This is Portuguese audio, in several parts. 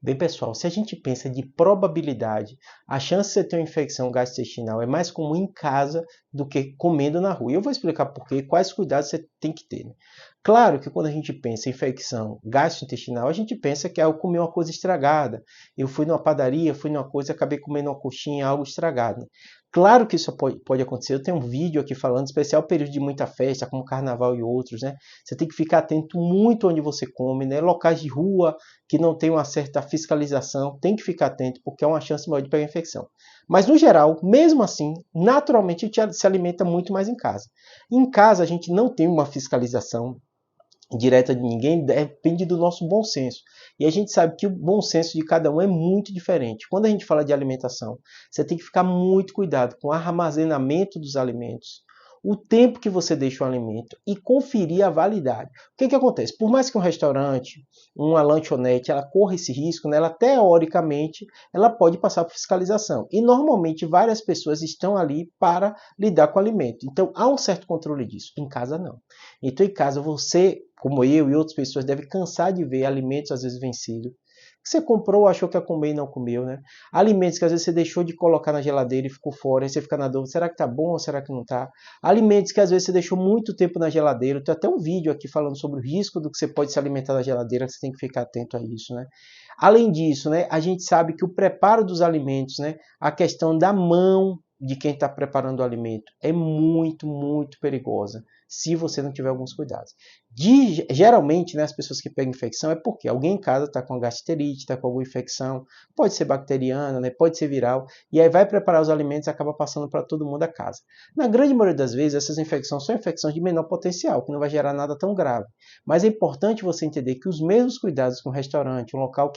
Bem, pessoal, se a gente pensa de probabilidade, a chance de você ter uma infecção gastrointestinal é mais comum em casa do que comendo na rua. E eu vou explicar por quê, quais cuidados você tem que ter, né? Claro que quando a gente pensa em infecção gastrointestinal, a gente pensa que é eu comer uma coisa estragada. Eu fui numa padaria, fui numa coisa, acabei comendo uma coxinha, algo estragado, né? Claro que isso pode acontecer. Eu tenho um vídeo aqui falando, especial período de muita festa, como carnaval e outros, né? Você tem que ficar atento muito onde você come, né? Locais de rua que não tem uma certa fiscalização, tem que ficar atento, porque é uma chance maior de pegar infecção. Mas, no geral, mesmo assim, naturalmente a gente se alimenta muito mais em casa. Em casa, a gente não tem uma fiscalização direta de ninguém, depende do nosso bom senso. E a gente sabe que o bom senso de cada um é muito diferente. Quando a gente fala de alimentação, você tem que ficar muito cuidado com o armazenamento dos alimentos, o tempo que você deixa o alimento e conferir a validade. O que acontece? Por mais que um restaurante, uma lanchonete, ela corra esse risco, né, ela teoricamente ela pode passar por fiscalização. E normalmente várias pessoas estão ali para lidar com o alimento. Então há um certo controle disso. Em casa não. Então em casa você, como eu e outras pessoas, deve cansar de ver alimentos às vezes vencidos, que você comprou, achou que ia comer e não comeu, né? Alimentos que às vezes você deixou de colocar na geladeira e ficou fora, aí você fica na dúvida, será que tá bom ou será que não tá? Alimentos que às vezes você deixou muito tempo na geladeira, tem até um vídeo aqui falando sobre o risco do que você pode se alimentar na geladeira, que você tem que ficar atento a isso, né? Além disso, né, a gente sabe que o preparo dos alimentos, né, a questão da mão de quem está preparando o alimento é muito perigosa se você não tiver alguns cuidados. Geralmente, né, as pessoas que pegam infecção é porque alguém em casa está com gastrite, está com alguma infecção, pode ser bacteriana, né, pode ser viral, e aí vai preparar os alimentos e acaba passando para todo mundo a casa. Na grande maioria das vezes, essas infecções são infecções de menor potencial, que não vai gerar nada tão grave. Mas é importante você entender que os mesmos cuidados que um restaurante, um local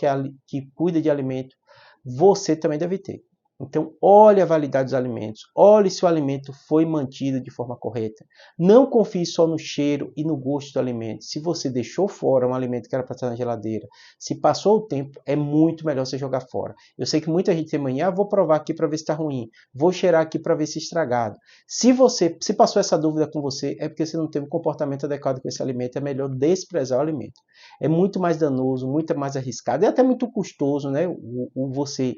que cuida de alimento, você também deve ter. Então, olhe a validade dos alimentos, olhe se o alimento foi mantido de forma correta. Não confie só no cheiro e no gosto do alimento. Se você deixou fora um alimento que era para estar na geladeira, se passou o tempo, é muito melhor você jogar fora. Eu sei que muita gente tem mania, vou provar aqui para ver se está ruim, vou cheirar aqui para ver se está estragado. Se passou essa dúvida com você, é porque você não tem um comportamento adequado com esse alimento, é melhor desprezar o alimento. É muito mais danoso, muito mais arriscado, e até muito custoso, né? Você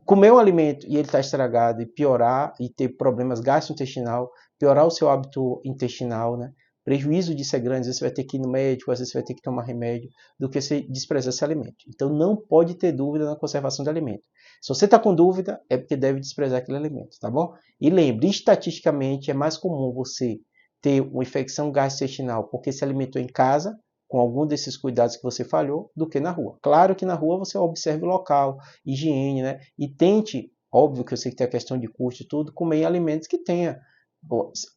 comer um alimento e ele está estragado e piorar e ter problemas gastrointestinal, piorar o seu hábito intestinal, né? Prejuízo disso é grande, às vezes você vai ter que ir no médico, às vezes você vai ter que tomar remédio, do que você desprezar esse alimento. Então não pode ter dúvida na conservação de alimento. Se você está com dúvida, é porque deve desprezar aquele alimento, tá bom? E lembre, estatisticamente é mais comum você ter uma infecção gastrointestinal porque se alimentou em casa, com algum desses cuidados que você falhou, do que na rua. Claro que na rua você observe o local, higiene, né? E tente, óbvio que eu sei que tem a questão de custo e tudo, comer alimentos que tenha,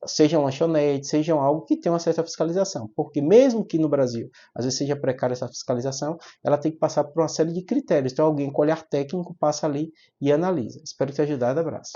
sejam lanchonetes, sejam algo que tenha uma certa fiscalização. Porque mesmo que no Brasil, às vezes seja precária essa fiscalização, ela tem que passar por uma série de critérios. Então alguém com olhar técnico passa ali e analisa. Espero ter ajudado. Abraço.